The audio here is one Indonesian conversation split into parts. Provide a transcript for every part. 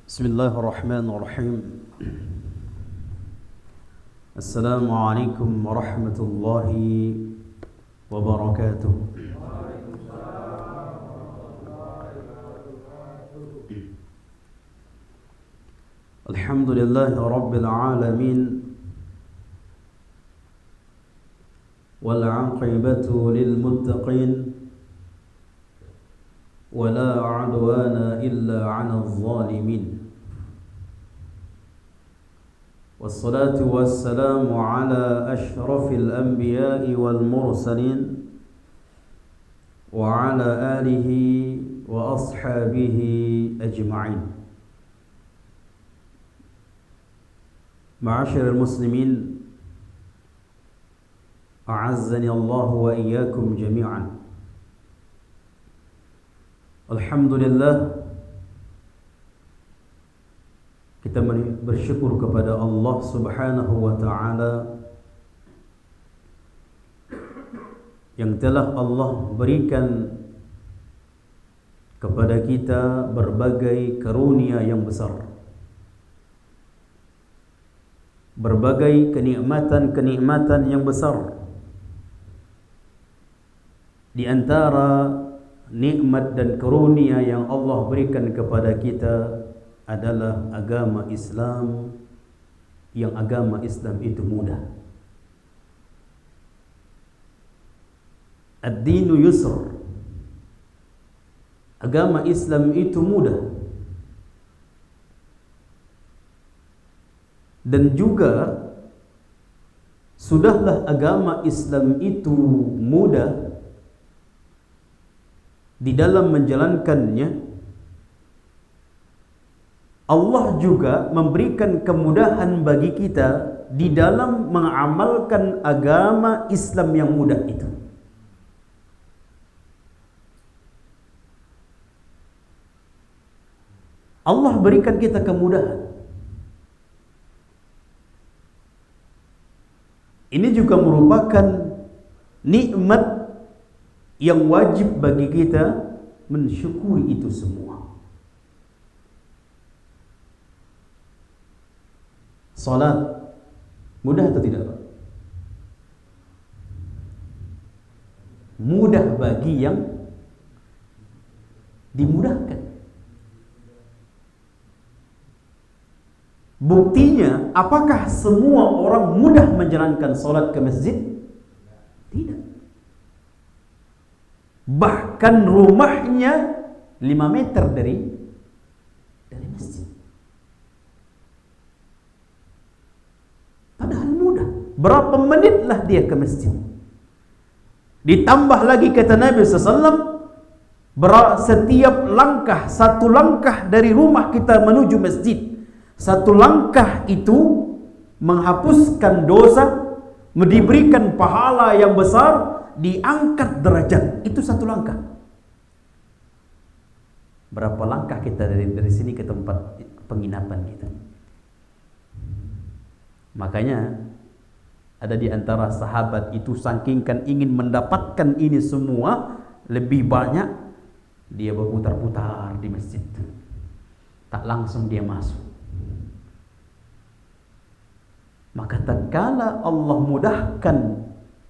Bismillahirrahmanirrahim. Assalamualaikum warahmatullahi wabarakatuh. Alhamdulillahi rabbil alamin. Wal 'aqibatu lil muttaqin. ولا عدوان إلا على الظالمين والصلاة والسلام على أشرف الأنبياء والمرسلين وعلى آله وأصحابه أجمعين. معاشر المسلمين، أعزني الله وإياكم جميعا. Alhamdulillah, kita bersyukur kepada Allah Subhanahu wa ta'ala yang telah Allah berikan kepada kita berbagai karunia yang besar, berbagai kenikmatan-kenikmatan yang besar. Di antara nikmat dan karunia yang Allah berikan kepada kita adalah agama Islam, yang agama Islam itu mudah. Ad-dinu yusr. Agama Islam itu mudah. Dan juga sudahlah agama Islam itu mudah di dalam menjalankannya. Allah juga memberikan kemudahan bagi kita di dalam mengamalkan agama Islam yang mudah itu. Allah berikan kita kemudahan. Ini juga merupakan nikmat yang wajib bagi kita mensyukuri itu semua. Salat mudah atau tidak, Pak? Mudah bagi yang dimudahkan. Buktinya, apakah semua orang mudah menjalankan salat ke masjid? Tidak. Bahkan rumahnya 5 meter dari masjid. Padahal mudah. Berapa menitlah dia ke masjid. Ditambah lagi kata Nabi SAW, setiap langkah, satu langkah dari rumah kita menuju masjid, satu langkah itu menghapuskan dosa, diberikan pahala yang besar, diangkat derajat. Itu satu langkah. Berapa langkah kita dari sini ke tempat penginapan kita? Makanya ada di antara sahabat itu saking ingin mendapatkan ini semua lebih banyak, dia berputar-putar di masjid. Tak langsung dia masuk. Maka tatkala Allah mudahkan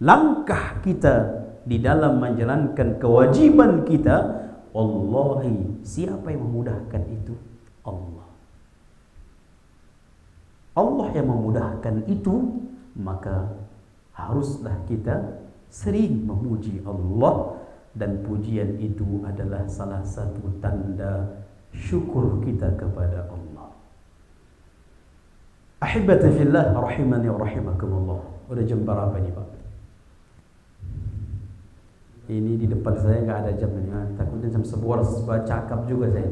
langkah kita di dalam menjalankan kewajiban kita, wallahi, siapa yang memudahkan itu? Allah. Allah yang memudahkan itu, maka haruslah kita sering memuji Allah, dan pujian itu adalah salah satu tanda syukur kita kepada Allah. Ahibati fillah rahimani wa rahimakumullah. Udah jam berapa nih, Pak? Ini di depan saya nggak ada jam ini. Takutnya jam 11 cakap juga saya.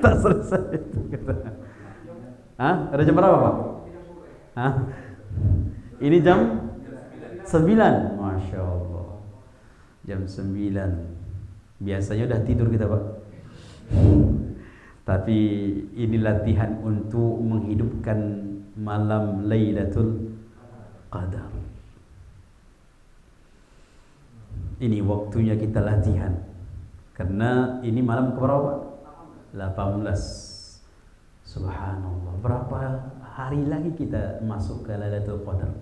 Tak selesai. Ada jam berapa, Pak? Ini jam 9. Masya Allah. Jam 9. Biasanya udah tidur kita, Pak. Tapi ini latihan untuk menghidupkan malam Lailatul Qadar. Ini waktunya kita latihan. Karena ini malam keberapa? 18. Subhanallah. Berapa hari lagi kita masuk ke Lailatul Qadar?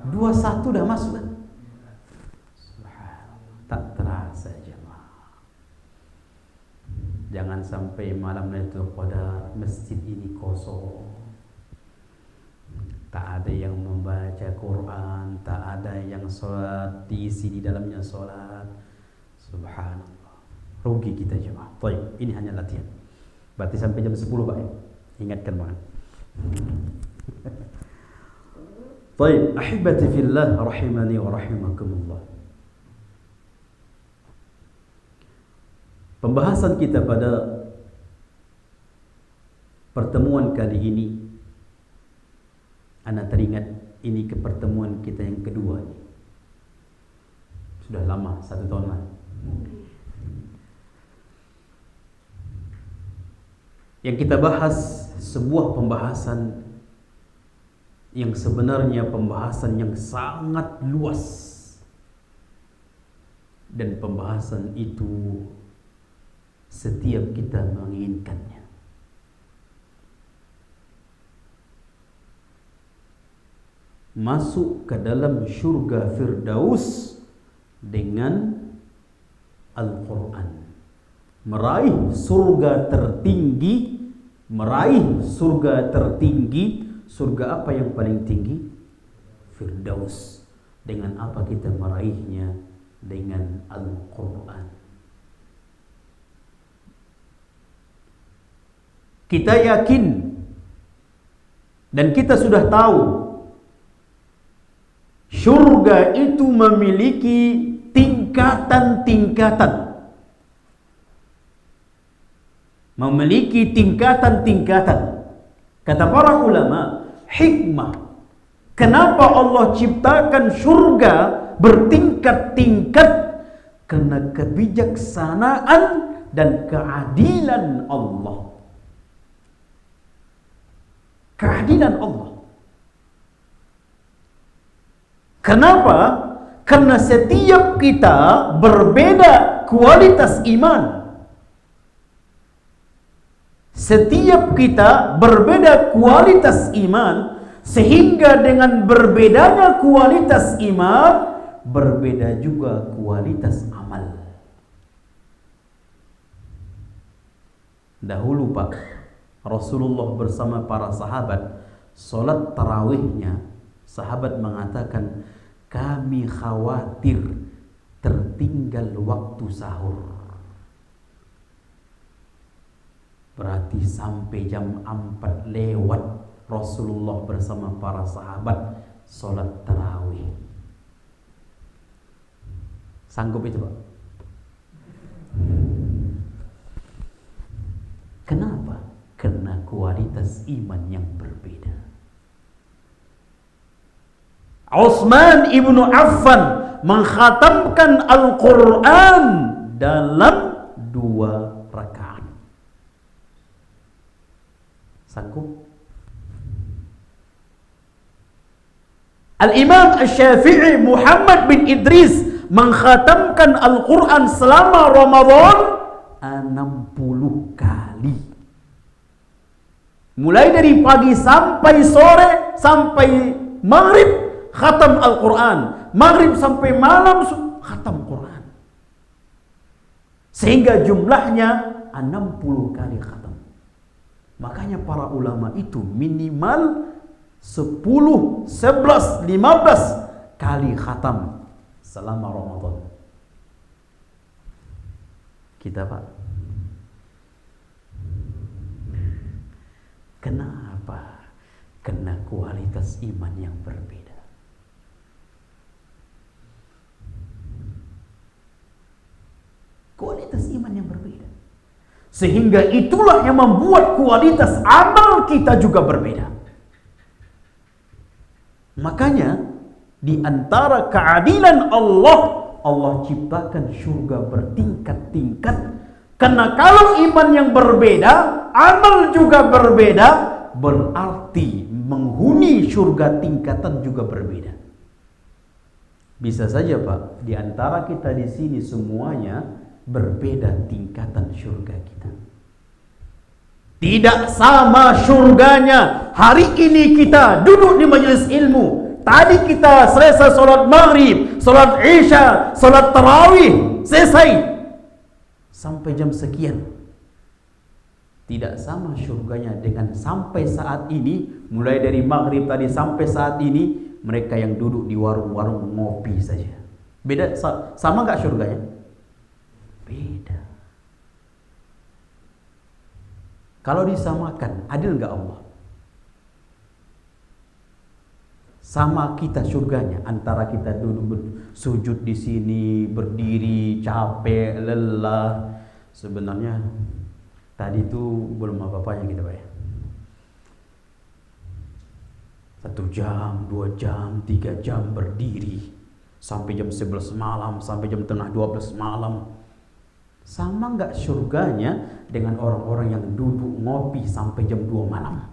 Dua satu dah masuk kan? Subhanallah. Tak terasa jemaah. Jangan sampai malam Lailatul Qadar masjid ini kosong. Tak ada yang membaca Quran, tak ada yang sholat, diisi di dalamnya sholat. Subhanallah. Rugi kita jemaah. Baik, ini hanya latihan. Berarti sampai jam 10 Pak ya. Ingatkan Pak. Baik, ahibati fillah rahimani wa rahimakumullah. Pembahasan kita pada pertemuan kali ini, Anda teringat ini ke pertemuan kita yang kedua ini. Sudah lama, 1 tahun lah. Yang kita bahas sebuah pembahasan yang sebenarnya pembahasan yang sangat luas, dan pembahasan itu setiap kita menginginkannya. Masuk ke dalam syurga Firdaus dengan Al-Quran, meraih surga tertinggi. Meraih surga tertinggi. Surga apa yang paling tinggi? Firdaus. Dengan apa kita meraihnya? Dengan Al-Quran. Kita yakin dan kita sudah tahu surga itu memiliki tingkatan-tingkatan. Memiliki tingkatan-tingkatan. Kata para ulama, hikmah kenapa Allah ciptakan surga bertingkat-tingkat, karena kebijaksanaan dan keadilan Allah. Keadilan Allah. Kenapa? Karena setiap kita berbeda kualitas iman. Setiap kita berbeda kualitas iman, sehingga dengan berbedanya kualitas iman, berbeda juga kualitas amal. Dahulu Pak, Rasulullah bersama para sahabat, solat tarawihnya, sahabat mengatakan, kami khawatir tertinggal waktu sahur. Berarti sampai jam 4 lewat Rasulullah bersama para sahabat solat tarawih. Sanggup itu Pak? Kenapa? Karena kualitas iman yang berbeda. Utsman ibnu Affan mengkhatamkan Al-Quran dalam 2 rakaat. Sanggup? Al-Imam Asy-Syafi'i Muhammad bin Idris mengkhatamkan Al-Quran selama Ramadan 60 kali. Mulai dari pagi sampai sore, sampai maghrib khatam Al-Quran, maghrib sampai malam khatam Quran, sehingga jumlahnya 60 kali khatam. Makanya para ulama itu minimal 10, 11, 15 kali khatam selama Ramadan. Kita Pak, kenapa? Karena kualitas iman yang berbeda. Kualitas iman yang berbeda. Sehingga itulah yang membuat kualitas amal kita juga berbeda. Makanya di antara keadilan Allah, Allah ciptakan surga bertingkat-tingkat. Karena kalau iman yang berbeda, amal juga berbeda, berarti menghuni surga tingkatan juga berbeda. Bisa saja Pak, di antara kita di sini semuanya berbeda tingkatan surga kita. Tidak sama surganya. Hari ini kita duduk di majelis ilmu. Tadi kita selesai solat maghrib, solat isya, solat tarawih, selesai. Sampai jam sekian. Tidak sama surganya dengan sampai saat ini. Mulai dari maghrib tadi sampai saat ini, mereka yang duduk di warung-warung ngopi saja. Beda, sama nggak surganya? Beda. Kalau disamakan, adil nggak Allah? Sama kita surganya, antara kita duduk sujud di sini, berdiri, capek, lelah. Sebenarnya tadi itu belum apa-apanya kita Pak ya. 1 jam, 2 jam, 3 jam berdiri sampai jam 11 malam, sampai jam tengah 12 malam. Sama nggak surganya dengan orang-orang yang duduk ngopi sampai jam 2 malam?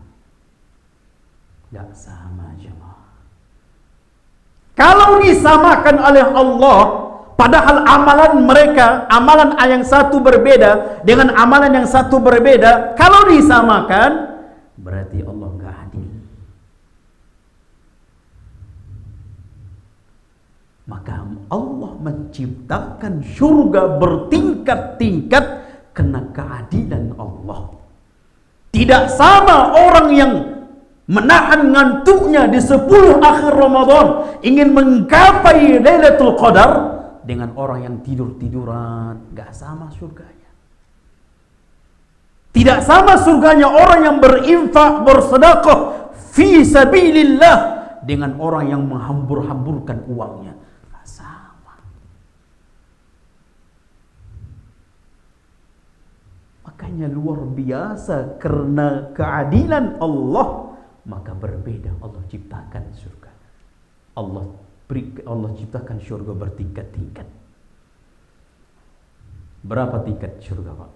Nggak sama jemaah. Kalau disamakan oleh Allah, padahal amalan mereka, amalan yang satu berbeda dengan amalan yang satu berbeda, kalau disamakan, berarti Allah nggak adil. Maka Allah menciptakan surga bertingkat-tingkat karena keadilan Allah. Tidak sama orang yang menahan ngantuknya di 10 akhir Ramadan ingin menggapai Lailatul Qadar dengan orang yang tidur-tiduran. Gak sama surganya. Tidak sama surganya orang yang berinfak, bersedekah fi sabilillah dengan orang yang menghambur-hamburkan uangnya. Makanya luar biasa, karena keadilan Allah maka berbeda. Allah ciptakan surga. Allah ciptakan surga bertingkat-tingkat. Berapa tingkat surga Pak?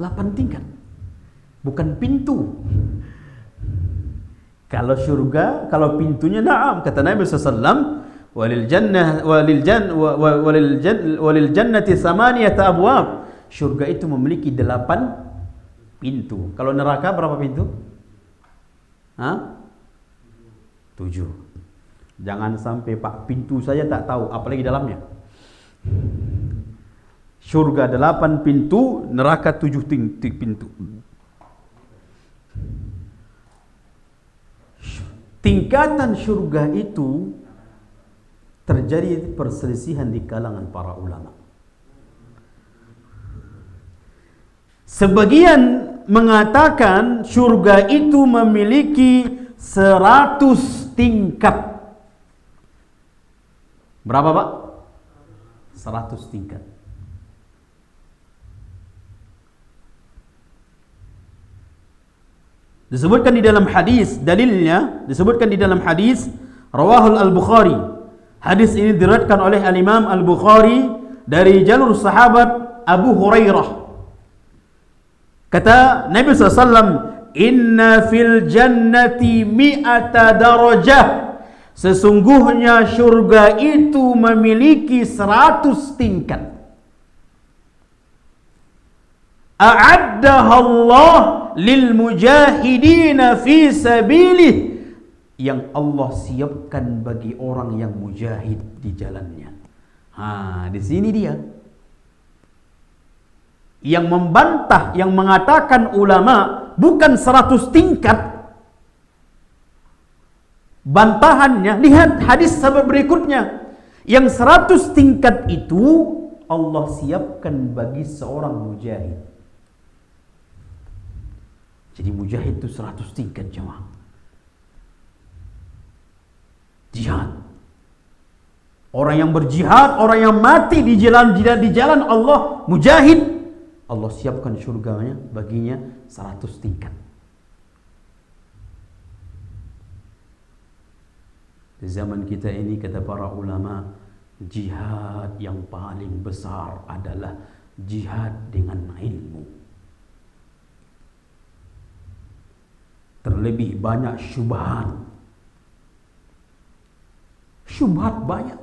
8 tingkat. Bukan pintu. Kalau surga, kalau pintunya na'am, kata Nabi SAW, walil jannati thamaniyata abwab. Surga itu memiliki 8 pintu. Kalau neraka berapa pintu? 7. Jangan sampai Pak pintu saja tak tahu, apalagi dalamnya. Surga 8 pintu, neraka 7 pintu. Tingkatan surga itu terjadi perselisihan di kalangan para ulama. Sebagian mengatakan surga itu memiliki 100 tingkat. Berapa Pak? 100 tingkat. Disebutkan di dalam hadis, dalilnya disebutkan di dalam hadis rawahul al-Bukhari. Hadis ini diriwayatkan oleh al-Imam al-Bukhari dari jalur sahabat Abu Hurairah. Kata Nabi SAW, inna fil jannati mi'ata darajah. Sesungguhnya surga itu memiliki 100 tingkat. A'addaha Allah lil mujahidina fi sabilih. Yang Allah siapkan bagi orang yang mujahid di jalannya. Di sini dia. Yang membantah, yang mengatakan ulama bukan 100 tingkat. Bantahannya, lihat hadis sahabat berikutnya. Yang 100 tingkat itu Allah siapkan bagi seorang mujahid. Jadi mujahid itu 100 tingkat jemaah. Jihad. Orang yang berjihad, orang yang mati di jalan Allah, mujahid, Allah siapkan surganya baginya 100 tingkat. Di zaman kita ini kata para ulama, jihad yang paling besar adalah jihad dengan ilmu. Terlebih banyak syubhat. Syubhat banyak.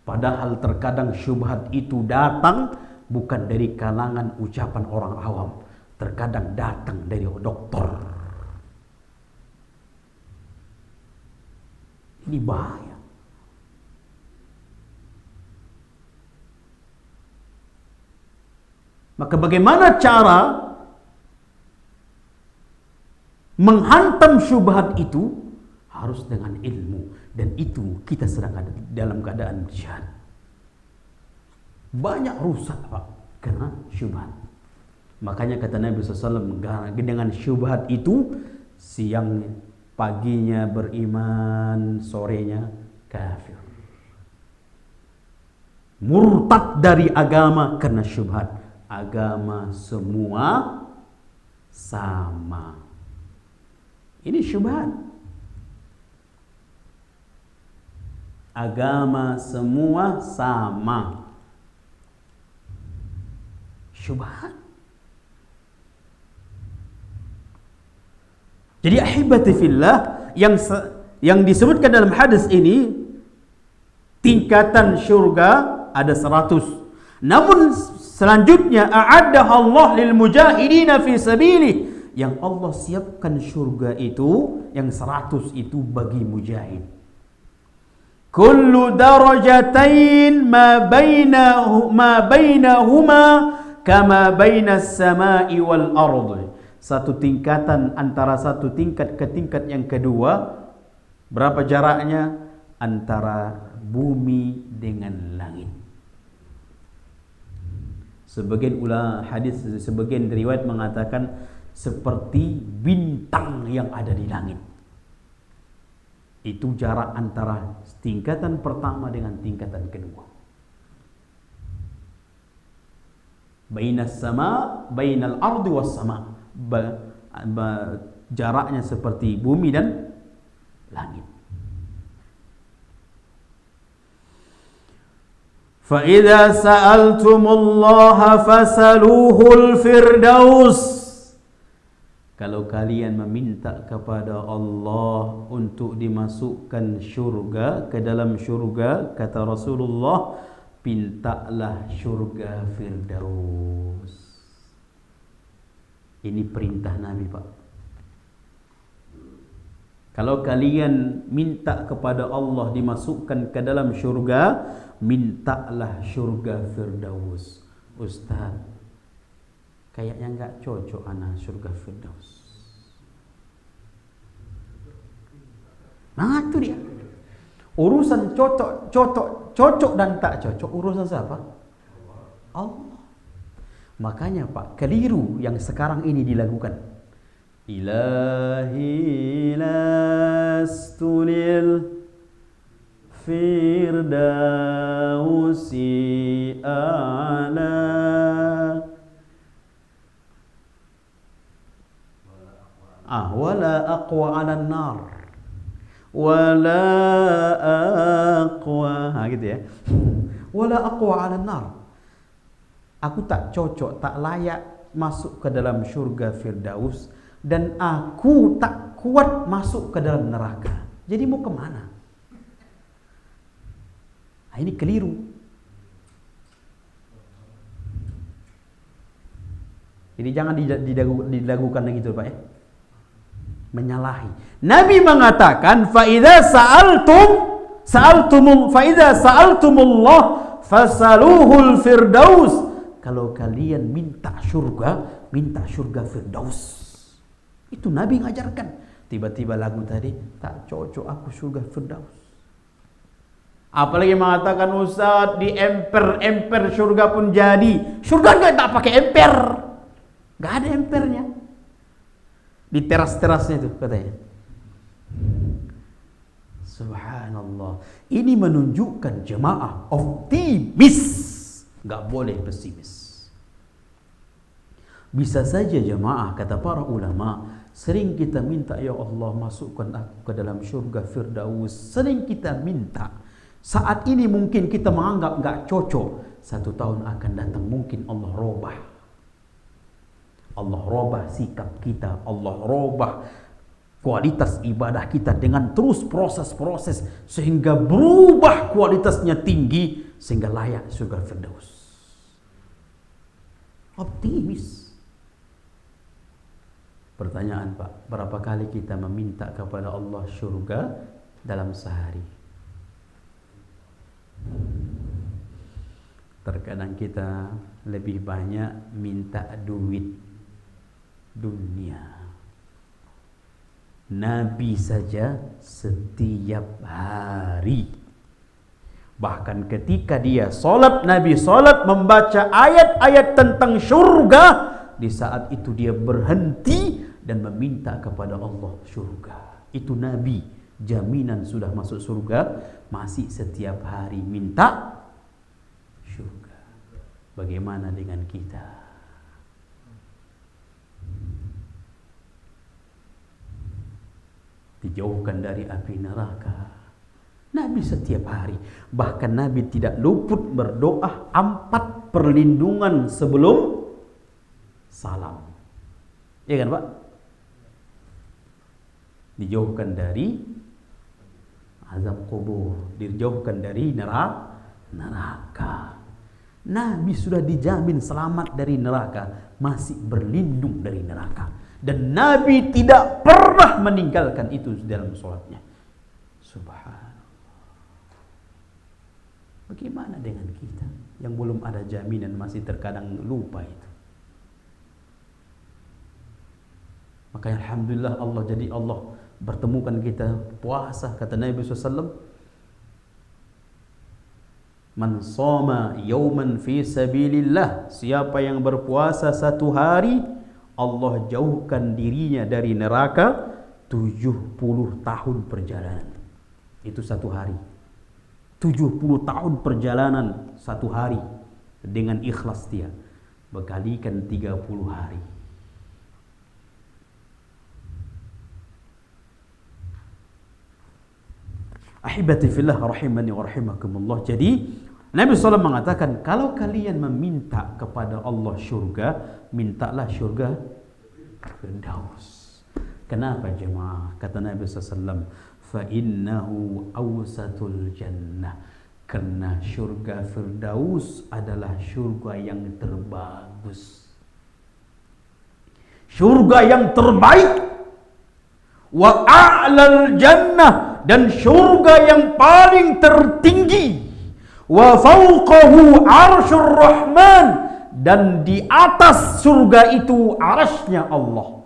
Padahal terkadang syubhat itu datang bukan dari kalangan ucapan orang awam. Terkadang datang dari dokter. Ini bahaya. Maka bagaimana cara menghantam syubhat itu? Harus dengan ilmu. Dan itu kita sedang ada dalam keadaan jihad. Banyak rusak Pak karena syubhat. Makanya kata Nabi SAW, dengan syubhat itu siang paginya beriman, sorenya kafir. Murtad dari agama karena syubhat. Agama semua sama. Ini syubhat. Agama semua sama. Syubhat. Jadi ahibati fillah, yang disebutkan dalam hadis ini, tingkatan syurga ada 100. Namun selanjutnya, a'addaha Allah lil mujahidina fi sabilih, yang Allah siapkan syurga itu, yang 100 itu bagi mujahid. Kullu darajatain ma bainahuma kama bainas samai wal ardi. Satu tingkatan antara satu tingkat ke tingkat yang kedua, berapa jaraknya? Antara bumi dengan langit. Sebagian ulama hadis, sebagian riwayat mengatakan seperti bintang yang ada di langit. Itu jarak antara tingkatan pertama dengan tingkatan kedua. Bainas sama, bainal ardi was sama. Jaraknya seperti bumi dan langit. Fa idza sa'altumullaha fasaluhul firdaus. Kalau kalian meminta kepada Allah untuk dimasukkan syurga, ke dalam syurga, kata Rasulullah, mintalah syurga firdaus. Ini perintah Nabi Pak. Kalau kalian minta kepada Allah dimasukkan ke dalam syurga, mintalah syurga firdaus. Ustaz, kayaknya enggak cocok anak syurga firdaus. Nah itu dia. Urusan cocok dan tak cocok, urusan siapa? Allah. Makanya Pak, keliru yang sekarang ini dilakukan. Ilahi lastunil firdausi a'la wala aqwa 'alan nar wala aqwa, gitu ya. Wala aqwa 'alan nar. Aku tak cocok, tak layak masuk ke dalam syurga firdaus, dan aku tak kuat masuk ke dalam neraka. Jadi mau kemana? Nah, ini keliru. Jadi jangan dilakukan begitu Pak ya. Menyalahi. Nabi mengatakan, fa idza sa'altumullah fasaluhul firdaus. Kalau kalian minta syurga firdaus. Itu Nabi ngajarkan. Tiba-tiba lagu tadi, tak cocok aku syurga firdaus. Apalagi mengatakan, Ustaz, di emper syurga pun jadi. Syurga enggak tak pakai emper. Enggak ada empernya. Di teras-terasnya itu katanya. Subhanallah. Ini menunjukkan jemaah optimis. Enggak boleh pesimis. Bisa saja jemaah, kata para ulama, sering kita minta, ya Allah masukkan aku ke dalam syurga firdaus. Sering kita minta. Saat ini mungkin kita menganggap nggak cocok. 1 tahun akan datang mungkin Allah robah. Allah robah sikap kita. Allah robah kualitas ibadah kita dengan terus proses-proses sehingga berubah kualitasnya tinggi sehingga layak surga Firdaus. Optimis. Pertanyaan Pak, berapa kali kita meminta kepada Allah surga dalam sehari? Terkadang kita lebih banyak minta duit dunia. Nabi saja setiap hari, bahkan ketika dia solat, Nabi solat membaca ayat-ayat tentang surga. Di saat itu dia berhenti dan meminta kepada Allah surga. Itu Nabi, jaminan sudah masuk surga, masih setiap hari minta surga. Bagaimana dengan kita? Dijauhkan dari api neraka. Nabi setiap hari, bahkan Nabi tidak luput berdoa 4 perlindungan sebelum salam. Ya kan Pak? Dijauhkan dari azab kubur, dijauhkan dari neraka. Nabi sudah dijamin selamat dari neraka, masih berlindung dari neraka. Dan Nabi tidak pernah meninggalkan itu dalam sholatnya. Subhanallah. Bagaimana dengan kita yang belum ada jaminan, masih terkadang lupa itu? Makanya alhamdulillah Allah bertemukan kita puasa. Kata Nabi SAW, man shoma yawman fi sabilillah, siapa yang berpuasa 1 hari, Allah jauhkan dirinya dari neraka 70 tahun perjalanan. Itu 1 hari. 70 tahun perjalanan 1 hari dengan ikhlas dia. Berkalikan 30 hari. Ahibati fillah rahimani wa rahimakumullah. Jadi Nabi SAW mengatakan, kalau kalian meminta kepada Allah syurga, mintalah syurga Firdaus. Kenapa jemaah? Kata Nabi SAW, فَإِنَّهُ أَوْسَطُ الْجَنَّةِ, karena syurga Firdaus adalah syurga yang terbagus, syurga yang terbaik. Wa a'lal jannah, dan syurga yang paling tertinggi. Wa fawqahu arsyur rahman, dan di atas surga itu arasnya Allah.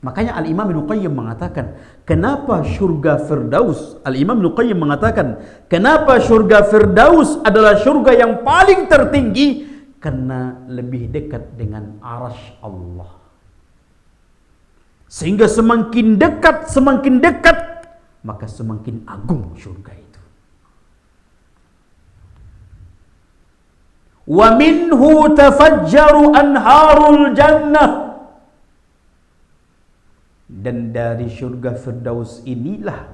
Makanya Al-Imam Ibnu Qayyim mengatakan, kenapa surga Firdaus? Al-Imam Ibnu Qayyim mengatakan, kenapa surga Firdaus adalah surga yang paling tertinggi? Karena lebih dekat dengan arasy Allah. Sehingga semakin dekat, maka semakin agung surga itu. Wa minhu tafajjaru anharul jannah, dan dari surga Firdaus inilah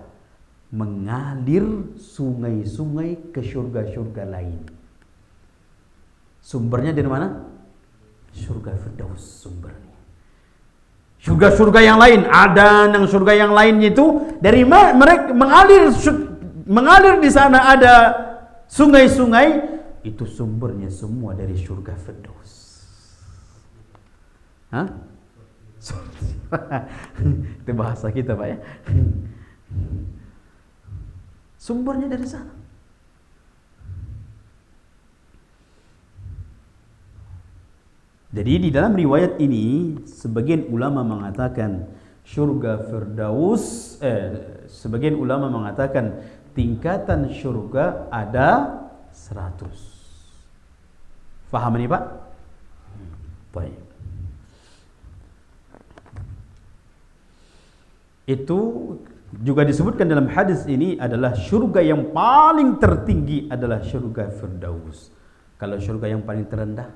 mengalir sungai-sungai ke surga-surga lain. Sumbernya dari mana? Surga Firdaus sumbernya. Surga-surga yang lain, ada yang surga yang lain itu dari mereka mengalir di sana ada sungai-sungai. Itu sumbernya semua dari surga Firdaus. Hah? Itu bahasa kita Pak ya. Sumbernya dari sana. Jadi di dalam riwayat ini sebagian ulama mengatakan surga Firdaus, sebagian ulama mengatakan tingkatan surga ada 100. Faham ini Pak? Baik. Itu juga disebutkan dalam hadis ini adalah surga yang paling tertinggi adalah surga Firdaus. Kalau surga yang paling terendah,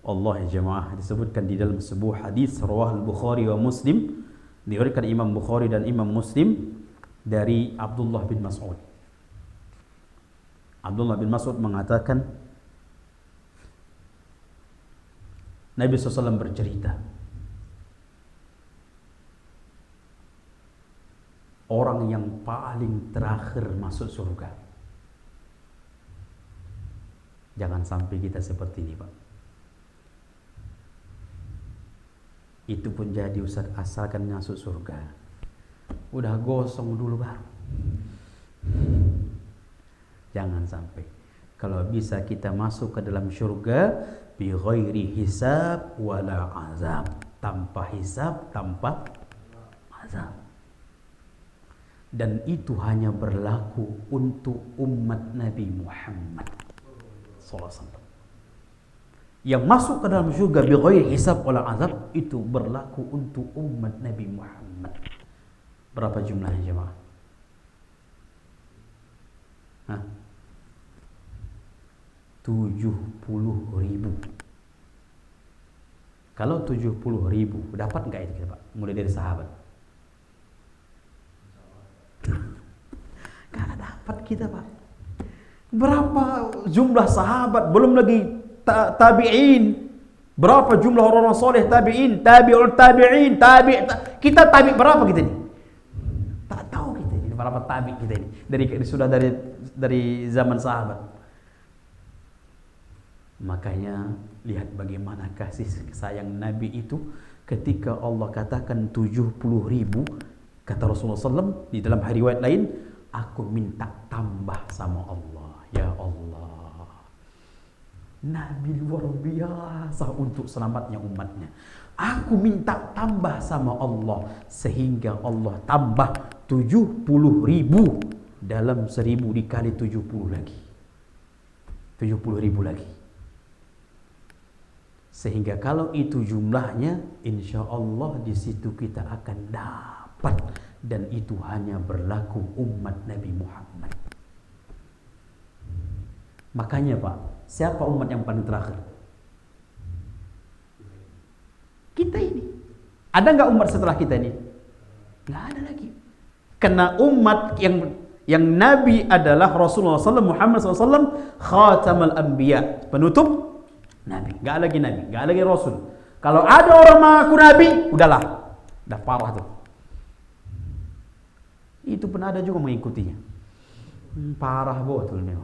Allah ya jemaah, disebutkan di dalam sebuah hadis rawah al-Bukhari wa Muslim, Diriwayatkan Imam Bukhari dan Imam Muslim dari Abdullah bin Mas'ud. Abdullah bin Mas'ud mengatakan Nabi SAW bercerita, orang yang paling terakhir masuk surga. Jangan sampai kita seperti ini, Pak. Itu pun jadi Ustaz, asalkan masuk surga. Udah gosong dulu baru. Jangan sampai. Kalau bisa kita masuk ke dalam surga bi ghairi hisab wala azab, tanpa hisab, tanpa azab. Dan itu hanya berlaku untuk umat Nabi Muhammad SAW. Yang masuk ke dalam surga bi ghairi hisab wala azab itu berlaku untuk umat Nabi Muhammad. Berapa jumlahnya jemaah? Hah? 70.000. Kalau 70.000 dapat enggak itu kita, Pak? Mulai dari sahabat. Karena dapat kita, Pak. Berapa jumlah sahabat, belum lagi tabi'in. Berapa jumlah orang-orang soleh tabi'in, tabi'ul tabi'in, kita tabi' berapa kita ini? Tak tahu kita ini berapa tabi' kita ini. Dari zaman sahabat. Makanya lihat bagaimana kasih sayang Nabi itu ketika Allah katakan 70.000, kata Rasulullah SAW di dalam riwayat lain, aku minta tambah sama Allah. Ya Allah, Nabi luar biasa untuk selamatnya umatnya. Aku minta tambah sama Allah, sehingga Allah tambah 70.000 dalam 1000 dikali 70 lagi. 70.000 lagi. Sehingga kalau itu jumlahnya, insya Allah di situ kita akan dapat, dan itu hanya berlaku umat Nabi Muhammad. Makanya Pak, siapa umat yang paling terakhir? Kita ini. Ada nggak umat setelah kita ini? Nggak ada lagi. Karena umat yang Nabi adalah Rasulullah SAW, Muhammad SAW, khatamul anbiya, penutup Nabi, nggak lagi Nabi, nggak lagi Rasul. Kalau ada orang mengaku Nabi, udahlah, udah parah tuh. Itu pun ada juga mengikutinya. Parah betul nih.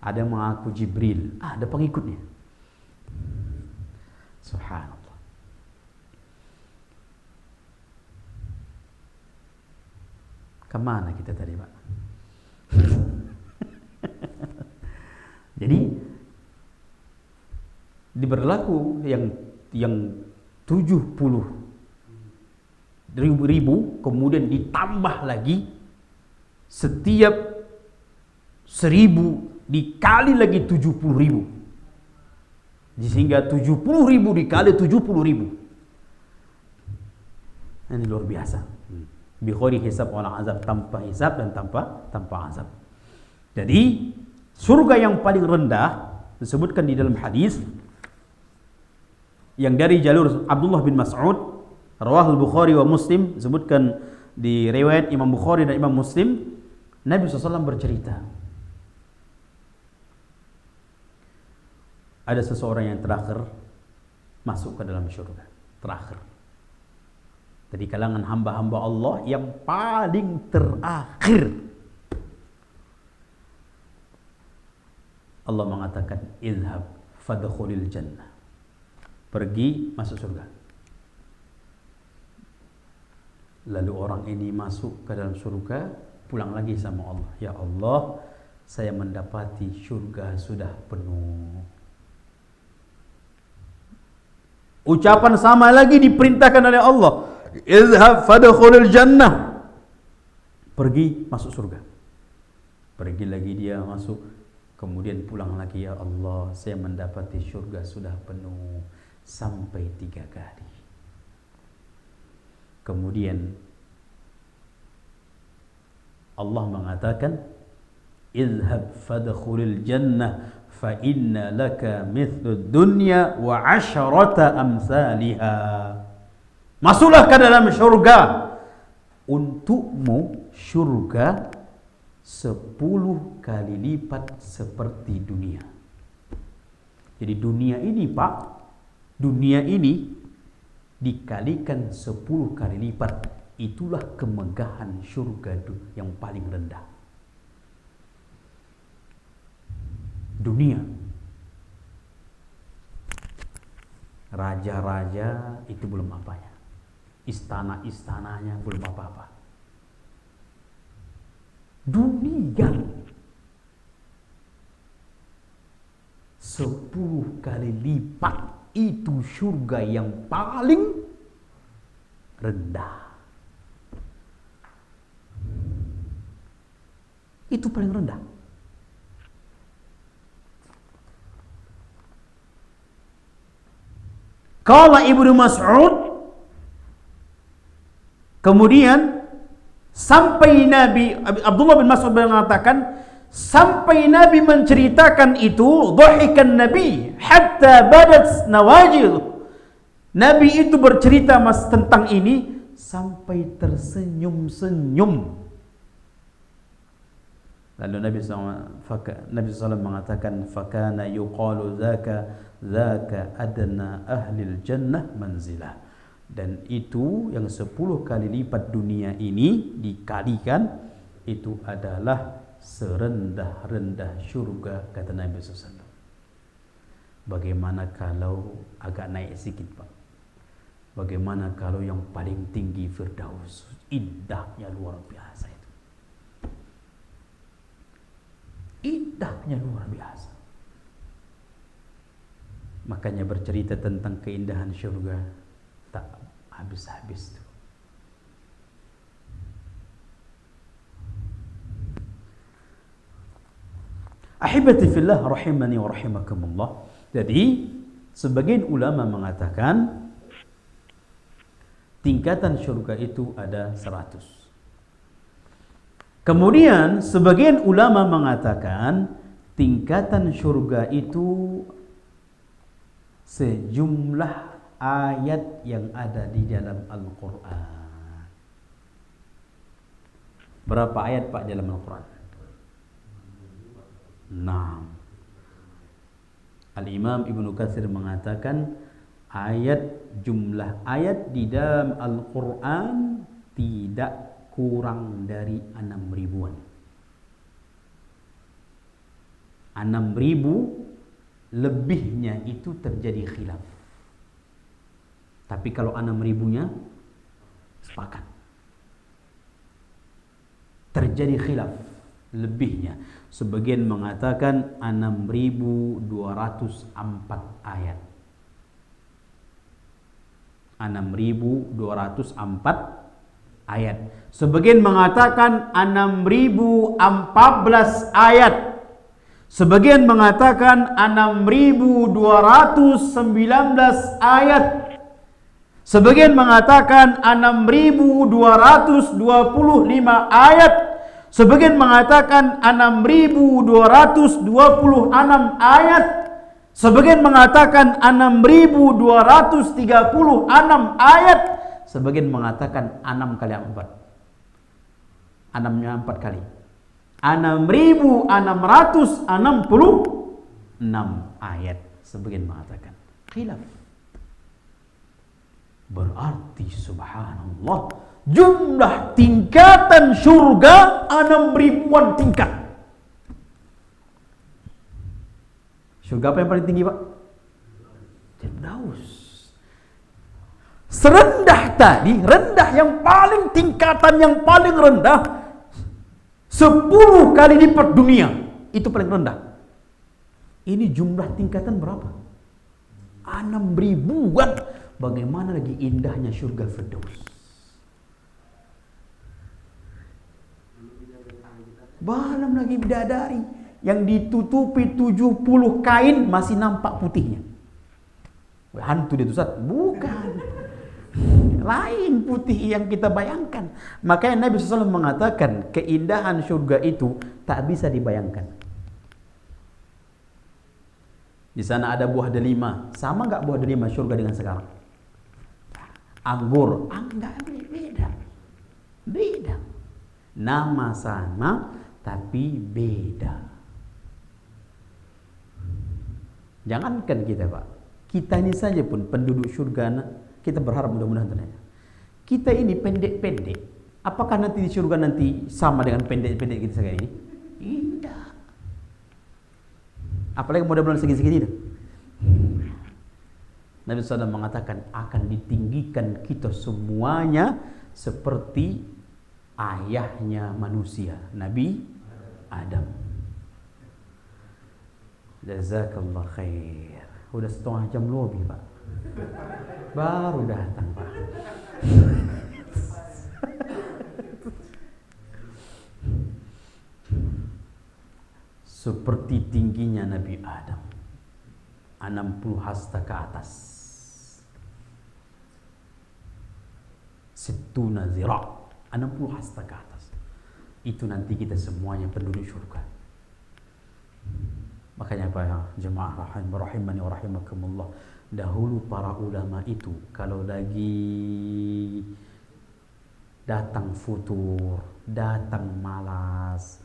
Ada yang mengaku Jibril, ada pengikutnya. Subhanallah. Kemana kita tadi, Pak? Jadi diberlaku yang 70.000, kemudian ditambah lagi setiap 1000 dikali lagi 70.000, sehingga 70.000 dikali 70.000. Ini luar biasa. Bi ghairi hisab wala azab, tanpa hisab dan tanpa azab. Jadi surga yang paling rendah disebutkan di dalam hadis yang dari jalur Abdullah bin Mas'ud, rawahul Bukhari wa Muslim, disebutkan di riwayat Imam Bukhari dan Imam Muslim, Nabi SAW bercerita, ada seseorang yang terakhir masuk ke dalam surga, terakhir dari kalangan hamba-hamba Allah yang paling terakhir. Allah mengatakan, idhab fadkhulil jannah, pergi masuk surga. Lalu orang ini masuk ke dalam surga, pulang lagi sama Allah, ya Allah, saya mendapati surga sudah penuh. Ucapan sama lagi diperintahkan oleh Allah, idhab fadkhulil jannah, pergi masuk surga. Pergi lagi dia masuk, kemudian pulang lagi, ya Allah, saya mendapati surga sudah penuh, sampai 3 kali. Kemudian Allah mengatakan, idhab fadkhulil jannah fa inna laka mithlu dunya wa 'asharata amsalha. Masuklah ke dalam syurga. Untukmu syurga 10 kali lipat seperti dunia. Jadi dunia ini Pak, dunia ini dikalikan 10 kali lipat. Itulah kemegahan syurga yang paling rendah. Dunia, raja-raja itu belum apanya, istana-istananya belum apa-apa. Dunia 10 kali lipat, itu surga yang paling rendah. Itu paling rendah. Qala Ibnu Mas'ud, kemudian sampai Nabi Abdullah bin Mas'ud mengatakan, sampai Nabi menceritakan itu, dhahikan Nabi hatta badat nawajid. Nabi itu bercerita tentang ini sampai tersenyum-senyum. Lalu Nabi SAW mengatakan, fakana yuqalu dzaka adna ahlil jannah manzilah. Dan itu yang 10 kali lipat dunia ini dikalikan, itu adalah serendah-rendah syurga, kata Nabi SAW. Bagaimana kalau agak naik sedikit Pak? Bagaimana kalau yang paling tinggi Firdaus? Indahnya luar biasa itu. Indahnya luar biasa. Makanya bercerita tentang keindahan syurga tak habis-habis itu. Ahibati fillah rahimani wa rahimakumullah. Jadi sebagian ulama mengatakan tingkatan syurga itu ada 100. Kemudian sebagian ulama mengatakan tingkatan syurga itu sejumlah ayat yang ada di dalam Al-Quran. Berapa ayat Pak dalam Al-Quran? 6. Al-Imam Ibnu Katsir mengatakan jumlah ayat di dalam Al-Quran tidak kurang dari 6.000-an. 6.000 lebihnya itu terjadi khilaf. Tapi kalau 6.000-nya sepakat. Terjadi khilaf lebihnya. Sebagian mengatakan 6.204 ayat. 6.204 ayat. Sebagian mengatakan 6.014 ayat. Sebagian mengatakan 6.219 ayat. Sebagian mengatakan 6.225 ayat. Sebagian mengatakan 6.226 ayat. Sebagian mengatakan 6.236 ayat. Sebagian mengatakan 6 kali 4. 6-nya 4 kali. 6.666 ayat. Sebagian mengatakan khilaf. Berarti subhanallah, jumlah tingkatan surga 6.000-an tingkat. Surga apa yang paling tinggi Pak? Firdaus. Serendah tadi, rendah yang paling tingkatan yang paling rendah 10 kali lipat dunia, itu paling rendah. Ini jumlah tingkatan berapa? 6.000-an. Bagaimana lagi indahnya surga Firdaus. Belum lagi bidadari yang ditutupi 70 kain masih nampak putihnya. Hantu dia Ustaz? Bukan. Lain putih yang kita bayangkan. Makanya Nabi SAW mengatakan keindahan surga itu tak bisa dibayangkan. Di sana ada buah delima. Sama nggak buah delima surga dengan sekarang? anggur. Enggak, beda. Beda. Nama sama tapi beda. Jangankan kita, Pak. Kita ini saja pun penduduk surga, kita berharap mudah-mudahan ternyata. Kita ini pendek-pendek. Apakah nanti di surga nanti sama dengan pendek-pendek kita sekarang ini? Tidak. Apalagi mudah-mudahan segini-segini itu. Nabi SAW mengatakan akan ditinggikan kita semuanya seperti ayahnya manusia, Nabi Adam. Jazakallah khair. Udah setengah jam lebih, Pak. Baru datang, Pak. Seperti tingginya Nabi Adam, 60 hasta ke atas, situna zira', 60 hasta ke atas. Itu nanti kita semuanya penduduk surga. Makanya Pak jemaah rahimani wa rahimakumullah, dahulu para ulama itu kalau lagi datang futur, datang malas,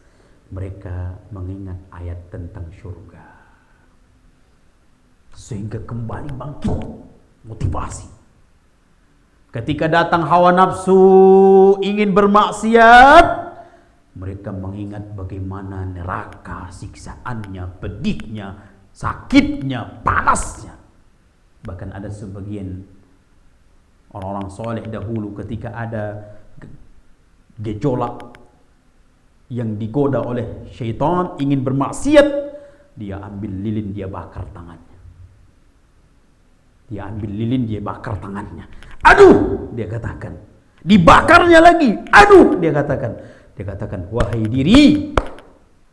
mereka mengingat ayat tentang surga sehingga kembali bangkit motivasi. Ketika datang hawa nafsu ingin bermaksiat, mereka mengingat bagaimana neraka, siksaannya, pedihnya, sakitnya, panasnya. Bahkan ada sebagian orang-orang soleh dahulu ketika ada gejolak yang digoda oleh syaitan ingin bermaksiat, dia ambil lilin, dia bakar tangannya. Dia ambil lilin, dia bakar tangannya. Aduh, dia katakan. Dibakarnya lagi. Aduh, dia katakan. Dia katakan, wahai diri,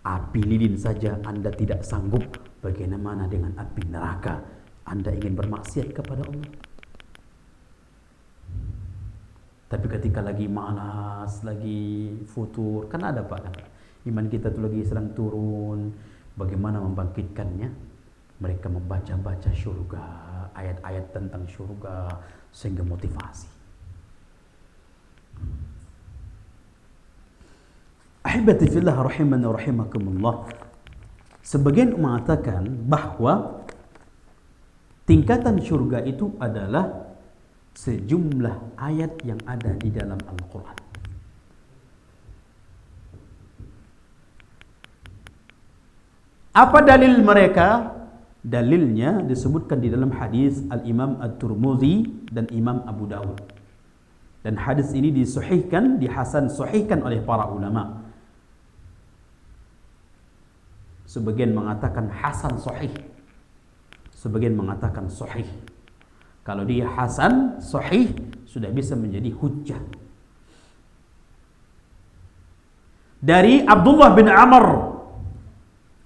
api lilin saja Anda tidak sanggup, bagaimana dengan api neraka? Anda ingin bermaksiat kepada Allah. Tapi ketika lagi malas, lagi futur, kan ada Pak, kan? Iman kita tuh lagi sedang turun. Bagaimana membangkitkannya? Mereka membaca-baca surga, ayat-ayat tentang surga, sehingga motivasi. Ahibati fillah rahimani wa rahimakumullah. Sebagian mengatakan bahwa tingkatan surga itu adalah sejumlah ayat yang ada di dalam Al-Quran. Apa dalil mereka? Dalilnya disebutkan di dalam hadis Al-Imam At-Tirmidzi dan Imam Abu Dawud. Dan hadis ini disahihkan, sahihkan oleh para ulama. Sebagian mengatakan hasan sahih, sebagian mengatakan sahih. Kalau dia hasan sahih sudah bisa menjadi hujjah. Dari Abdullah bin Amr,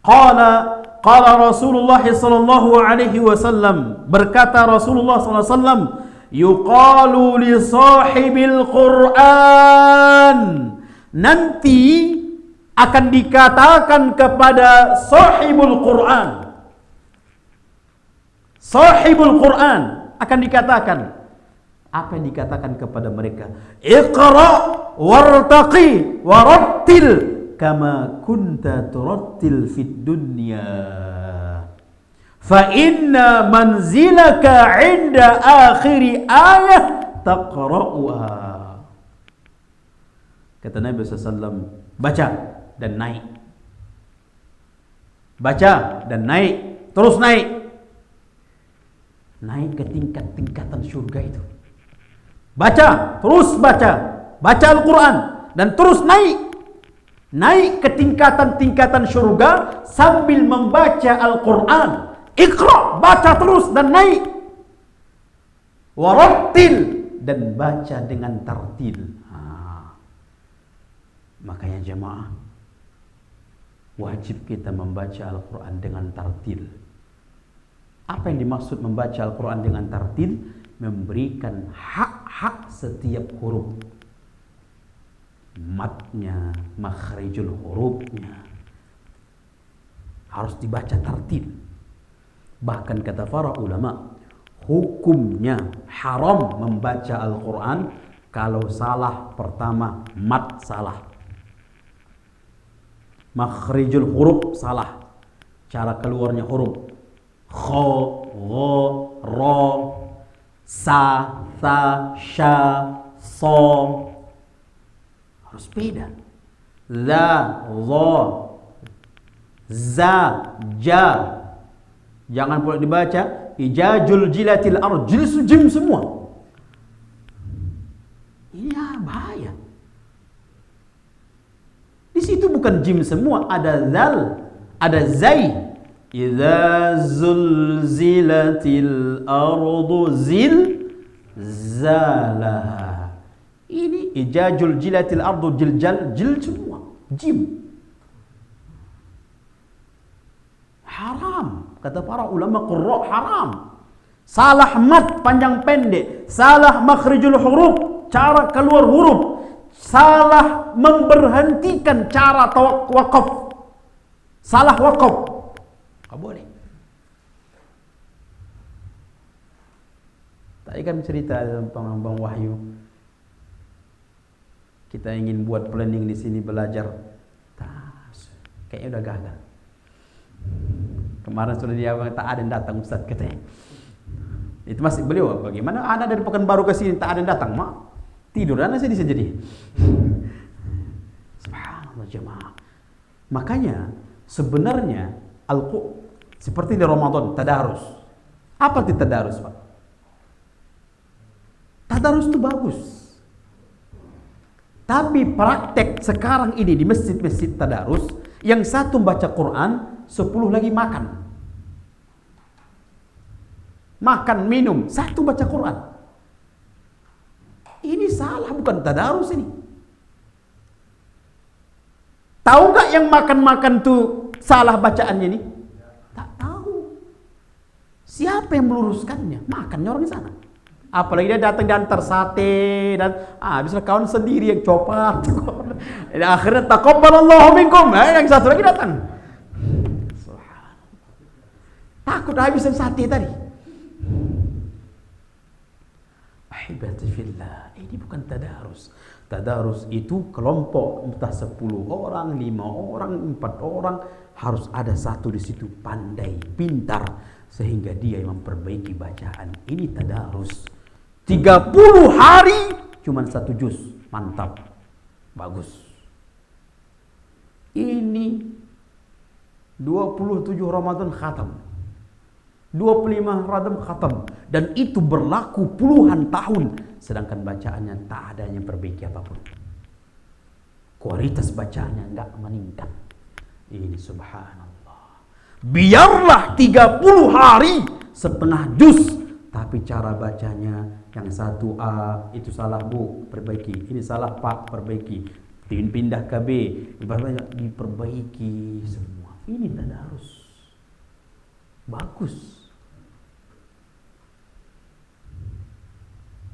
qala Rasulullah sallallahu alaihi wasallam, berkata Rasulullah sallallahu alaihi wasallam, yuqalu li sahibil Qur'an, nanti akan dikatakan kepada sahibul Qur'an. Sahibul Qur'an akan dikatakan, apa yang dikatakan kepada mereka? Iqra wartaqi warattil kama kunta turattil fid dunya fa inna manzilaka 'inda akhiri ayah taqra'uha. Kata Nabi SAW, baca dan naik, baca dan naik, terus naik ke tingkatan surga itu. Baca, terus baca Al-Quran dan terus naik ke tingkatan surga sambil membaca Al-Quran. Iqra, baca terus dan naik. Warattil, dan baca dengan tartil. Makanya jemaah, wajib kita membaca Al-Quran dengan tartil. Apa yang dimaksud membaca Al-Quran dengan tartil? Memberikan hak-hak setiap huruf, matnya, makhrijul hurufnya harus dibaca tartil. Bahkan kata para ulama, hukumnya haram membaca Al-Quran kalau salah. Pertama, mat salah, makhrijul huruf salah, cara keluarnya huruf kho, gho, ro, sa, tha, sha, so harus beda. La, zo, za, ja. Jangan pula dibaca ijajul jilatil ard, jim semua. Iya, bahaya. Di situ bukan jim semua, ada zal, ada zai. Idza zulzilatil ardu zilzalaha. Ini ijajul jilatil ardu jil semua. Jim. Haram. Kata para ulama qurra, haram. Salah mat panjang pendek, salah makhrijul huruf, cara keluar huruf, salah memberhentikan cara wakaf, salah wakaf, nggak boleh. Tadi kan cerita tentang Bang Wahyu, kita ingin buat planning di sini belajar, kayaknya udah gagal. Kemarin sudah diawang tak ada yang datang Ustaz katanya. Itu masih beliau, bagaimana anak dari Pekanbaru ke sini tak ada yang datang, mak tidur anak saya jadi. Subhanallah jemaah. Makanya sebenarnya seperti di Ramadan tadarus. Apa itu tadarus, Pak? Tadarus itu bagus. Tapi praktek sekarang ini di masjid-masjid tadarus, yang satu baca Quran, 10 lagi makan. Makan, minum, satu baca Quran. Ini salah, bukan tadarus ini. Tahu gak yang makan-makan tuh salah bacaannya ini? Tak tahu. Siapa yang meluruskannya? Makannya orang di sana. Apalagi dia datang diantar sate dan bisa kawan sendiri yang copot. Dan akhirnya taqabbalallahu minkum. Yang satu lagi datang. Takut habisan sate tadi. Ahibati fillah, ini bukan tadarus. Tadarus itu kelompok entah 10 orang, 5 orang, 4 orang, harus ada satu di situ pandai, pintar sehingga dia yang memperbaiki bacaan. Ini tadarus. 30 hari cuman 1 juz. Mantap. Bagus. Ini 27 Ramadan khatam. 25 Ramadan khatam, dan itu berlaku puluhan tahun, sedangkan bacaannya tak ada yang perbaiki apapun. Kualitas bacaannya enggak meningkat. Ini subhanallah. Biarlah 30 hari setengah juz, tapi cara bacanya yang satu A itu salah Bu, perbaiki. Ini salah Pak, perbaiki. Pindah ke B, diperbaiki semua. Ini tadarus. Bagus.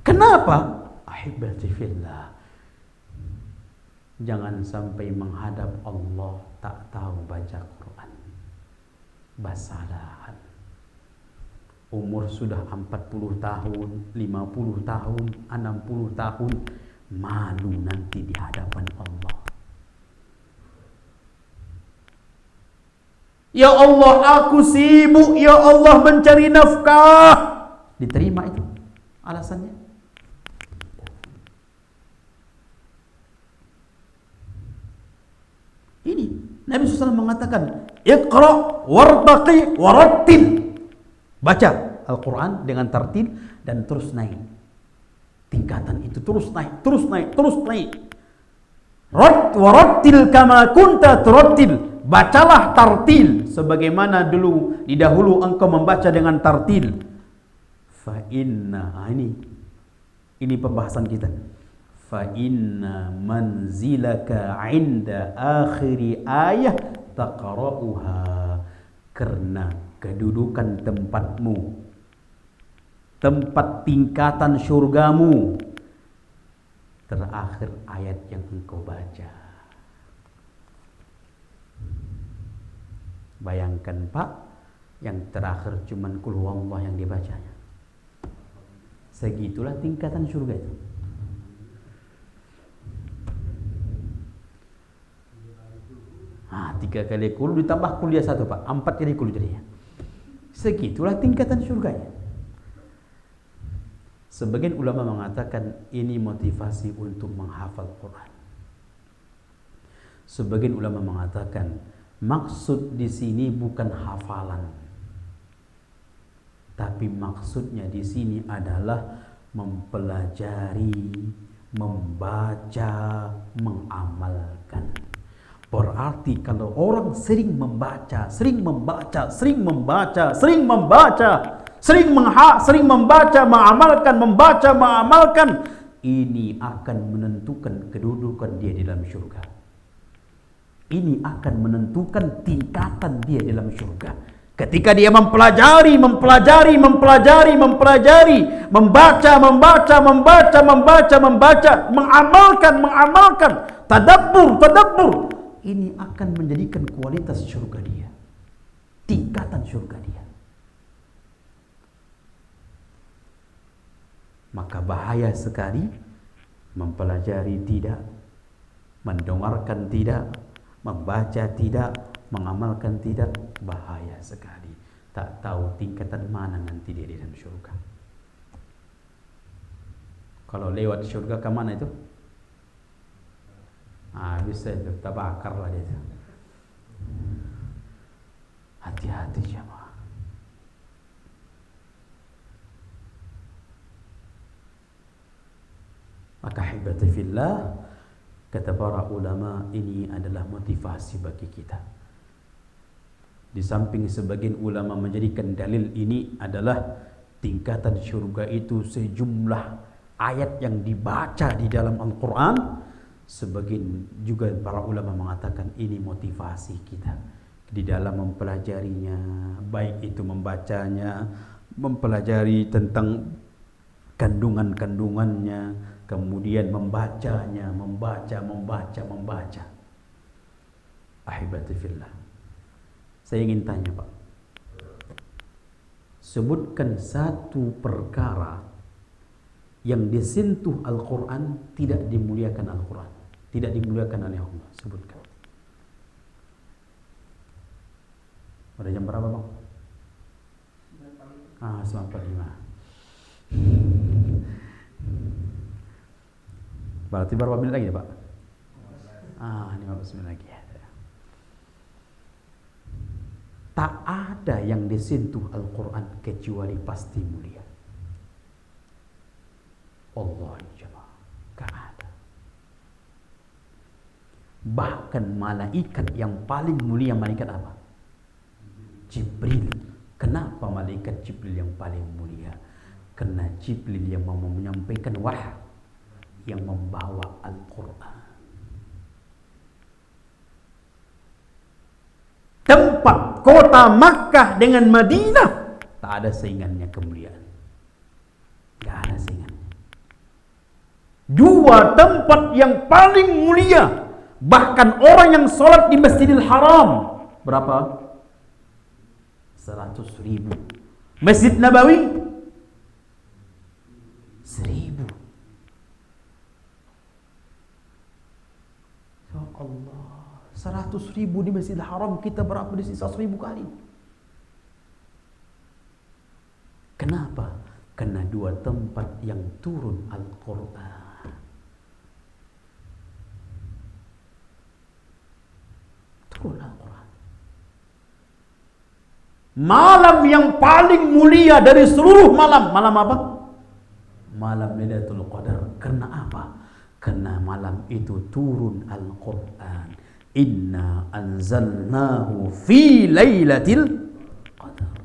Kenapa? Ahibati fillah. Jangan sampai menghadap Allah tak tahu baca Quran. Basalahan. Umur sudah 40 tahun, 50 tahun, 60 tahun, malu nanti di hadapan Allah. Ya Allah, aku sibuk, ya Allah mencari nafkah. Diterima itu alasannya? Ini Nabi SAW mengatakan, Iqra wartaqi warattil. Baca Al-Quran dengan tartil dan terus naik. Tingkatan itu terus naik, terus naik, terus naik. Warattil kama kunta turattil. Bacalah tartil sebagaimana dulu di dahulu engkau membaca dengan tartil. Fa inna, ini pembahasan kita. Fa inna manzilaka 'inda akhiri ayah taqra'uha. Karena kedudukan tempatmu, tempat tingkatan surgamu, terakhir ayat yang engkau baca. Bayangkan Pak, yang terakhir cuman qul huwallah yang dibacanya. Segitulah tingkatan surga itu. Nah, 3 kali kul ditambah kuliah 1 Pak, 4 kali kul jadinya. Segitulah tingkatan surganya. Sebagian ulama mengatakan ini motivasi untuk menghafal Quran. Sebagian ulama mengatakan maksud di sini bukan hafalan, tapi maksudnya di sini adalah mempelajari, membaca, mengamalkan. Berarti kalau orang sering membaca, sering membaca, sering membaca, sering membaca, sering membaca, mengamalkan, membaca, mengamalkan, ini akan menentukan kedudukan dia di dalam surga. Ini akan menentukan tingkatan dia dalam surga. Ketika dia mempelajari, membaca, mengamalkan, tadabbur, ini akan menjadikan kualitas surga dia, tingkatan surga dia. Maka bahaya sekali mempelajari tidak, mendengarkan tidak, membaca tidak, mengamalkan tidak, bahaya sekali. Tak tahu tingkatan mana nanti dia di dalam surga. Kalau lewat surga ke mana itu? Bisa itu, terbakar lah dia. Hati-hati jemaah. Maka hibati fillah, kata para ulama, ini adalah motivasi bagi kita. Di samping sebagian ulama menjadikan dalil ini adalah tingkatan surga itu sejumlah ayat yang dibaca di dalam Al-Quran. Sebagian juga para ulama mengatakan ini motivasi kita di dalam mempelajarinya, baik itu membacanya, mempelajari tentang kandungan-kandungannya, kemudian membacanya, membaca. Ahibati fillah, saya ingin tanya Pak, sebutkan satu perkara yang disentuh Al-Quran tidak dimuliakan Al-Quran, tidak dimuliakan oleh Allah. Sebutkan. Pada jam berapa Bang? 9.45. Berarti berapa menit lagi ya Pak? 59 lagi ya. Tak ada yang disentuh Al-Quran kecuali pasti mulia. Allah jemaah, gak ada. Bahkan malaikat yang paling mulia, malaikat apa? Jibril. Kenapa malaikat Jibril yang paling mulia? Karena Jibril yang mau menyampaikan wahyu, yang membawa Al-Quran. Tempat kota Makkah dengan Madinah tak ada saingannya kemuliaan. Gak ada saingannya. Dua tempat yang paling mulia. Bahkan orang yang sholat di Masjidil Haram berapa? 100.000. Masjid Nabawi 1.000. Ya Allah, 100.000 di Masjidil Haram, kita berapa di sisa 1.000 kali. Kenapa? Karena dua tempat yang turun Al-Quran. Al-Quran. Malam yang paling mulia dari seluruh malam. Malam apa? Malam Lailatul Qadar. Karena apa? Karena malam itu turun Al-Quran. Inna anzalnahu fi lailatil qadar.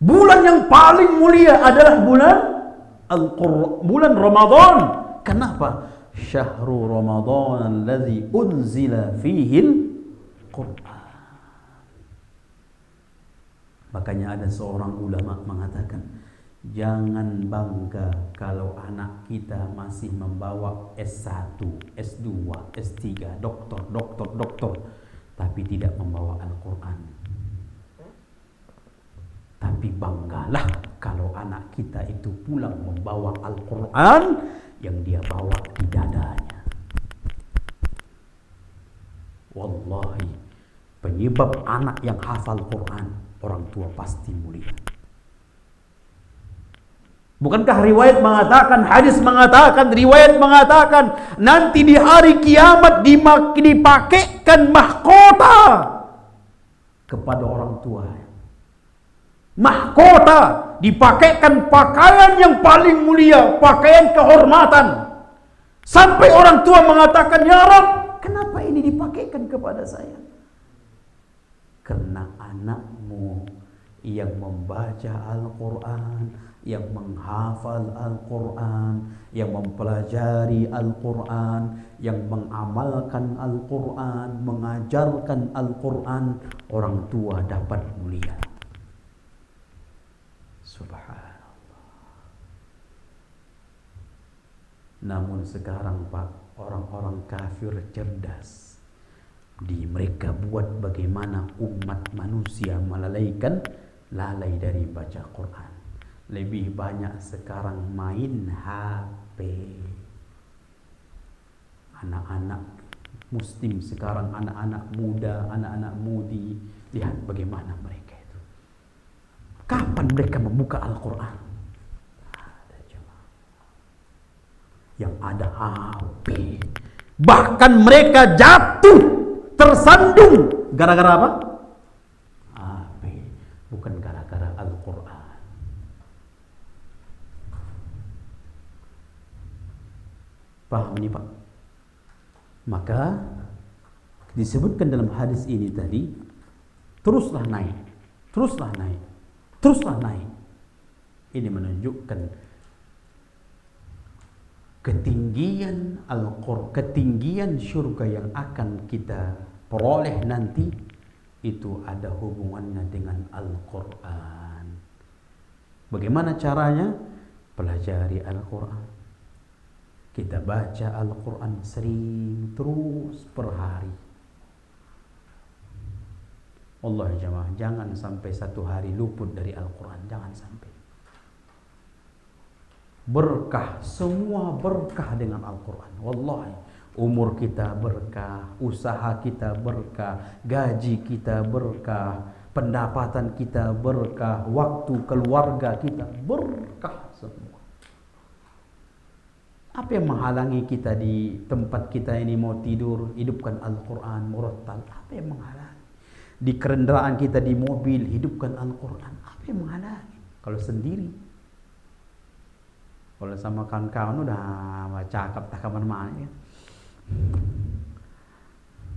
Bulan yang paling mulia adalah bulan Al-Quran, bulan Ramadan. Kenapa? Syahrul Ramadan alladzi unzila fihi al-Quran. Makanya ada seorang ulama mengatakan, jangan bangga kalau anak kita masih membawa S1, S2, S3, doktor, tapi tidak membawa Al-Quran. Tapi banggalah kalau anak kita itu pulang membawa Al-Quran yang dia bawa di dadanya. Wallahi, penyebab anak yang hafal Quran, orang tua pasti mulia. Bukankah riwayat mengatakan, hadis mengatakan, riwayat mengatakan, nanti di hari kiamat dipakaikan mahkota kepada orang tua. Mahkota, dipakaikan pakaian yang paling mulia, pakaian kehormatan. Sampai orang tua mengatakan, ya Rabb, kenapa ini dipakaikan kepada saya? Karena anakmu yang membaca Al-Quran, yang menghafal Al-Quran, yang mempelajari Al-Quran, yang mengamalkan Al-Quran, mengajarkan Al-Quran, orang tua dapat mulia. Subhanallah. Namun sekarang Pak, orang-orang kafir cerdas. Mereka buat bagaimana umat manusia lalai dari baca Quran. Lebih banyak sekarang main HP. Anak-anak muslim sekarang, anak-anak muda, anak-anak mudi, lihat bagaimana mereka itu. Kapan mereka membuka Al-Quran? Yang ada HP. Bahkan mereka jatuh, tersandung. Gara-gara apa? HP. Bukan gara-gara Al-Quran. Paham ini Pak? Maka disebutkan dalam hadis ini tadi, teruslah naik, teruslah naik, teruslah naik. Ini menunjukkan ketinggian Al-Qur'an, ketinggian surga yang akan kita peroleh nanti itu ada hubungannya dengan Al-Qur'an. Bagaimana caranya? Pelajari Al-Qur'an. Kita baca Al-Quran sering terus per hari. Allah jamaah, jangan sampai satu hari luput dari Al-Quran. Jangan sampai. Berkah, semua berkah dengan Al-Quran. Wallahi, umur kita berkah, usaha kita berkah, gaji kita berkah, pendapatan kita berkah, waktu keluarga kita berkah semua. Apa yang menghalangi kita di tempat kita ini mau tidur, hidupkan Al-Quran, murattal? Apa yang menghalangi? Di kendaraan kita di mobil, hidupkan Al-Quran. Apa yang menghalangi? Kalau sendiri, kalau sama kawan-kawan udah cakap tak kemana-mana ya.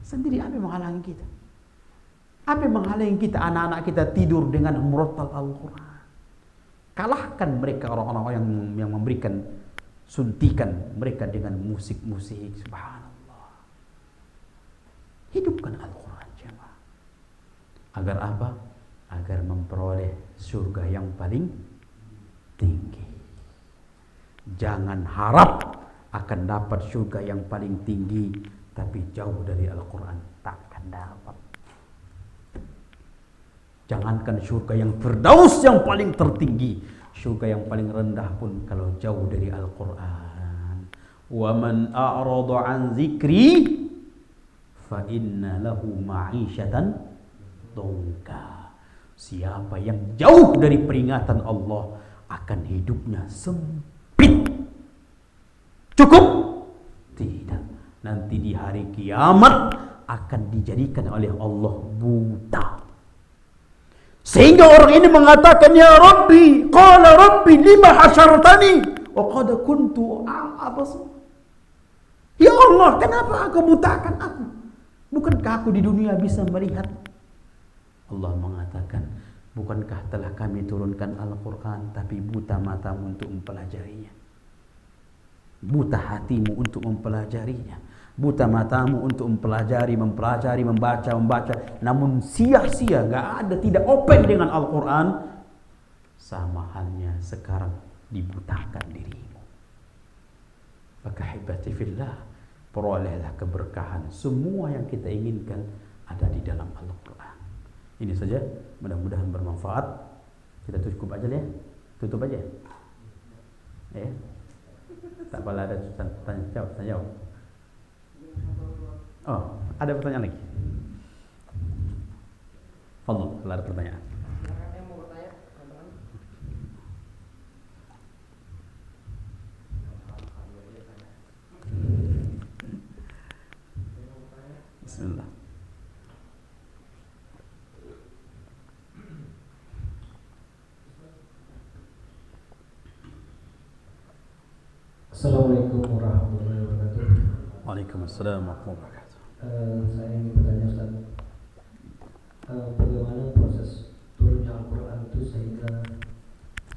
Sendiri apa yang menghalangi kita? Apa yang menghalangi kita, anak-anak kita tidur dengan murattal Al-Quran? Kalahkan mereka orang-orang yang memberikan suntikan mereka dengan musik-musik. Subhanallah. Hidupkan Al-Quran jemaah. Agar apa? Agar memperoleh surga yang paling tinggi. Jangan harap akan dapat surga yang paling tinggi tapi jauh dari Al-Quran. Takkan dapat. Jangankan surga yang firdaus yang paling tertinggi, surga yang paling rendah pun kalau jauh dari Al-Quran. Wa man a'rada an zikri fa inna lahu ma'isyatan dongka. Siapa yang jauh dari peringatan Allah akan hidupnya sempit. Cukup? Tidak. Nanti di hari kiamat akan dijadikan oleh Allah buta. Sehingga orang ini mengatakan, ya Rabbi, qala Rabbi lima hasyartani wa qad kuntu abasir. Ya Allah, kenapa Engkau butakan aku? Bukankah aku di dunia bisa melihat? Allah mengatakan, bukankah telah kami turunkan Al-Quran tapi buta matamu untuk mempelajarinya, buta hatimu untuk mempelajarinya, buta matamu untuk mempelajari, membaca, namun sia-sia, gak ada, tidak open dengan Al-Quran. Sama halnya sekarang dibutakan dirimu. Maka hibati fillah, perolehlah keberkahan. Semua yang kita inginkan ada di dalam Al-Quran. Ini saja, mudah-mudahan bermanfaat. Kita cukup aja ya. Tutup aja. Ya. Tak boleh ada tanya jawab. Oh, ada pertanyaan lagi. Fadhil, kalau ada pertanyaan. Bismillah. Assalamualaikum warahmatullahi wabarakatuh. Waalaikumsalam warahmatullahi wabarakatuh. Saya ingin bertanya Ustaz, bagaimana proses turunnya Al-Quran itu sehingga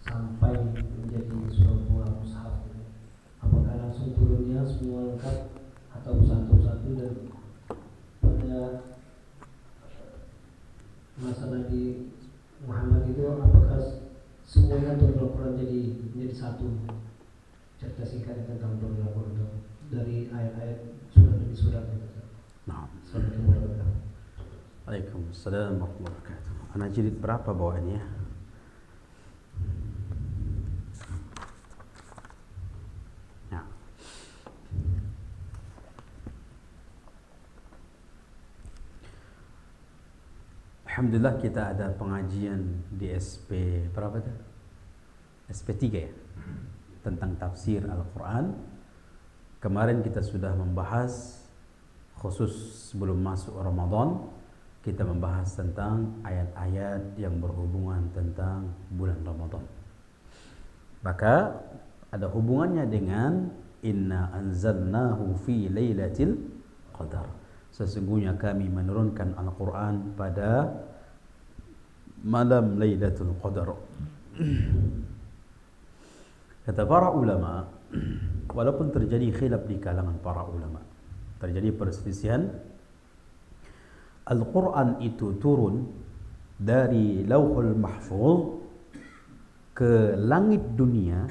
sampai menjadi sebuah mushaf? Apakah langsung turunnya semua lengkap atau satu-satu, dan pada masa Nabi Muhammad itu apakah semuanya turun Al-Quran jadi satu? Cerita singkat tentang turun Al-Quran dari ayat-ayat surat demi surat. Nah. Assalamualaikum warahmatullahi wabarakatuh. Waalaikumsalam warahmatullahi wabarakatuh. Anak jilid berapa bawaannya? Ya. Alhamdulillah kita ada pengajian di SP berapa tuh? SP 3 ya? Tentang tafsir Al-Quran. Kemarin kita sudah membahas, khusus sebelum masuk Ramadan, kita membahas tentang ayat-ayat yang berhubungan tentang bulan Ramadan. Maka ada hubungannya dengan inna anzalnahu fi lailatul qadar. Sesungguhnya kami menurunkan Al-Quran pada malam Lailatul Qadar. Kata para ulama, walaupun terjadi khilaf di kalangan para ulama, terjadi perselisihan, Al-Quran itu turun dari Lauhul Mahfuz ke langit dunia,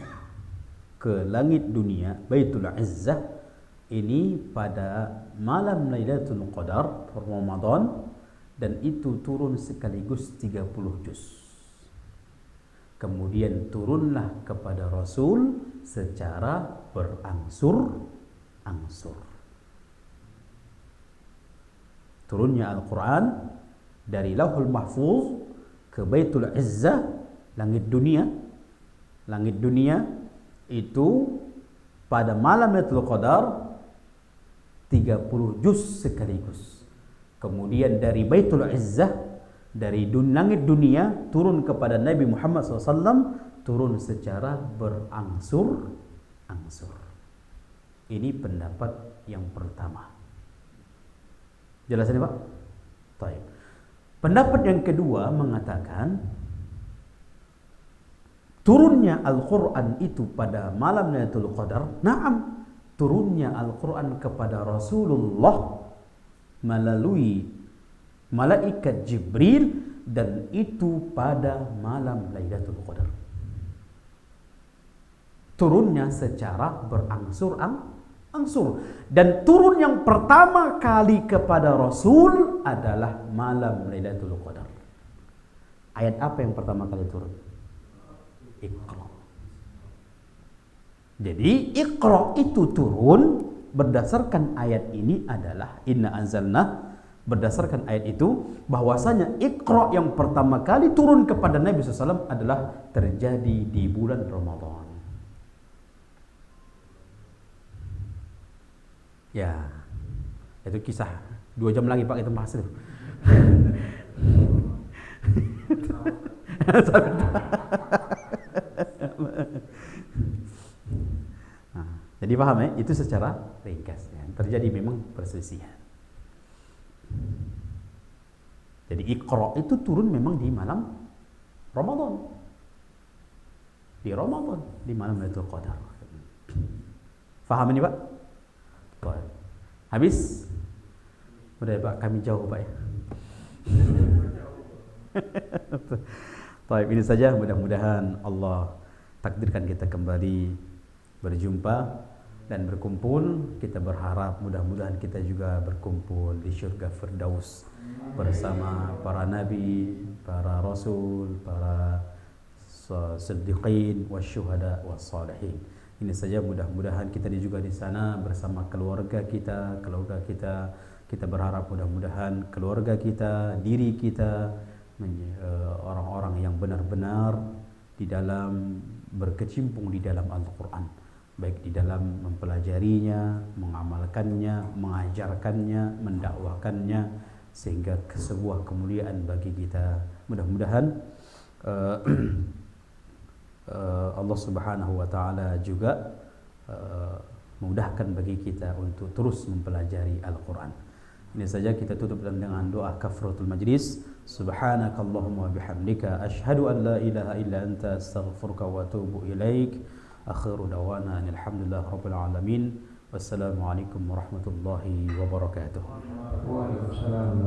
Baitul Izzah, ini pada malam Lailatul Qadar Ramadan, dan itu turun sekaligus 30 juz. Kemudian turunlah kepada Rasul secara berangsur-angsur. Turunnya Al-Quran dari Lauhul Mahfuz ke Baitul Izzah, langit dunia itu pada malam Lailatul Qadar 30 juz sekaligus. Kemudian dari Baitul Izzah, dari langit dunia turun kepada Nabi Muhammad SAW, turun secara berangsur-angsur. Ini pendapat yang pertama. Jelas ini Pak? Baik. Pendapat yang kedua mengatakan turunnya Al-Quran itu pada malam Lailatul Qadar. Naam, turunnya Al-Quran kepada Rasulullah melalui malaikat Jibril, dan itu pada malam Lailatul Qadar. Turunnya secara berangsur-angsur, dan turun yang pertama kali kepada Rasul adalah malam Lailatul Qadar. Ayat apa yang pertama kali turun? Iqra. Jadi Iqra itu turun berdasarkan ayat ini adalah inna anzalna. Berdasarkan ayat itu bahwasanya Iqra yang pertama kali turun kepada Nabi SAW adalah terjadi di bulan Ramadan. Ya, itu kisah 2 jam lagi Pak kita bahas itu. Nah, jadi paham ya, itu secara ringkas ya. Terjadi memang perselisihan. Jadi Iqra itu turun memang di malam Ramadan. Di Ramadan, di malam Lailatul Qadar. Faham ini Pak? Baik. Habis? Udah ya Pak, kami jauh Pak ya. Baik, ini saja, mudah-mudahan Allah takdirkan kita kembali berjumpa dan berkumpul. Kita berharap mudah-mudahan kita juga berkumpul di syurga Firdaus bersama para nabi, para rasul, para siddiqin wasyuhada wassalihin. Ini saja, mudah-mudahan kita juga di sana bersama keluarga kita, kita berharap mudah-mudahan keluarga kita, diri kita orang-orang yang benar-benar di dalam berkecimpung di dalam Al-Quran, baik di dalam mempelajarinya, mengamalkannya, mengajarkannya, mendakwakannya, sehingga sebuah kemuliaan bagi kita. Mudah-mudahan Allah Subhanahu wa Ta'ala juga memudahkan bagi kita untuk terus mempelajari Al-Quran. Ini saja, kita tutup dengan doa kafaratul majlis. Subhanakallahumma bihamdika asyhadu an la ilaha illa anta astaghfiruka wa atubu ilaik. Akhiru dawana alhamdulillah rabbil alamin. Wassalamualaikum warahmatullahi wabarakatuh. Waalaikumsalam.